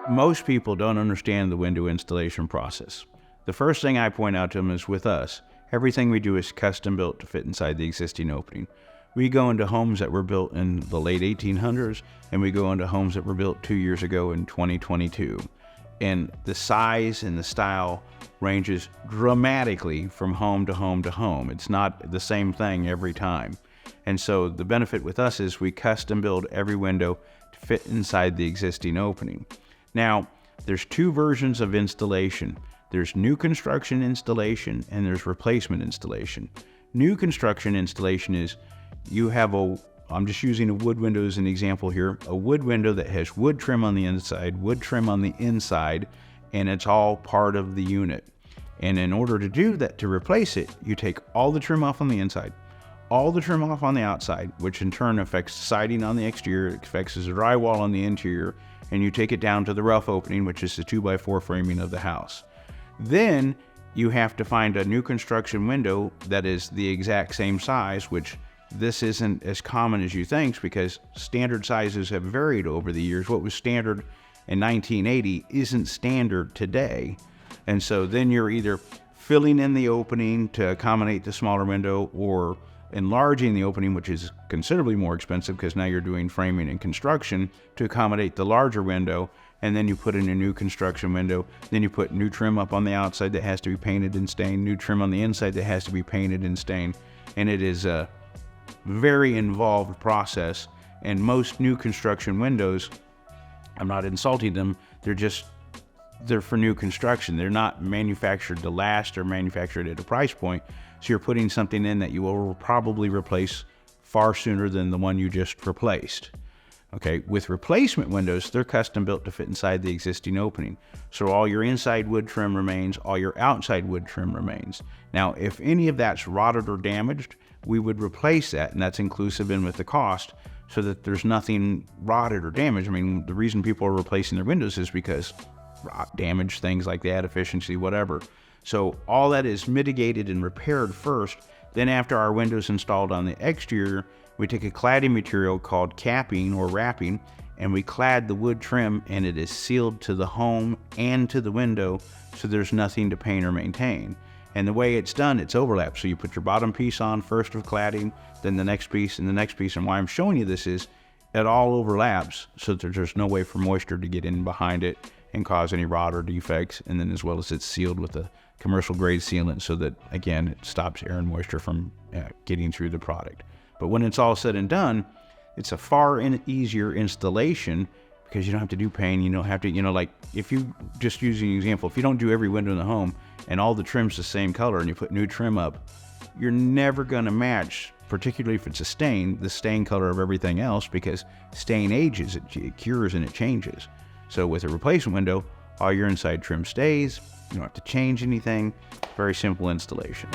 Most people don't understand the window installation process. The first thing I point out to them is with us, everything we do is custom built to fit inside the existing opening. We go into homes that were built in the late 1800s, and we go into homes that were built 2 years ago in 2022. And the size and the style ranges dramatically from home to home to home. It's not the same thing every time. And so the benefit with us is we custom build every window to fit inside the existing opening. Now, there's two versions of installation. There's new construction installation and there's replacement installation. New construction installation is you have I'm just using a wood window as an example here, a wood window that has wood trim on the inside, wood trim on the inside, and it's all part of the unit. And in order to do that, to replace it, you take all the trim off on the inside, all the trim off on the outside, which in turn affects siding on the exterior, it affects the drywall on the interior, and you take it down to the rough opening, which is the 2x4 framing of the house. Then you have to find a new construction window that is the exact same size, which this isn't as common as you think because standard sizes have varied over the years. What was standard in 1980 isn't standard today. And so then you're either filling in the opening to accommodate the smaller window or enlarging the opening, which is considerably more expensive because now you're doing framing and construction to accommodate the larger window. And then you put in a new construction window. Then you put new trim up on the outside that has to be painted and stained, new trim on the inside that has to be painted and stained. And it is a very involved process. And most new construction windows, I'm not insulting them, they're for new construction. They're not manufactured to last or manufactured at a price point. So you're putting something in that you will probably replace far sooner than the one you just replaced. Okay, with replacement windows, they're custom built to fit inside the existing opening. So all your inside wood trim remains, all your outside wood trim remains. Now, if any of that's rotted or damaged, we would replace that, and that's inclusive in with the cost, so that there's nothing rotted or damaged. I mean, the reason people are replacing their windows is because rot, damage, things like that, efficiency, whatever. So all that is mitigated and repaired first. Then after our windows installed on the exterior, we take a cladding material called capping or wrapping, and we clad the wood trim, and it is sealed to the home and to the window, so there's nothing to paint or maintain. And the way it's done, it's overlap. So you put your bottom piece on first of cladding, then the next piece and the next piece. And why I'm showing you this is it all overlaps so that there's no way for moisture to get in behind it and cause any rot or defects. And then as well as it's sealed with a commercial grade sealant so that, again, it stops air and moisture from getting through the product. But when it's all said and done, it's a far easier installation because you don't have to do paint. You don't have to, like if you just using an example, if you don't do every window in the home and all the trim's the same color and you put new trim up, you're never going to match, particularly if it's a stain, the stain color of everything else because stain ages, it cures and it changes. So with a replacement window, all your inside trim stays. You don't have to change anything. Very simple installation.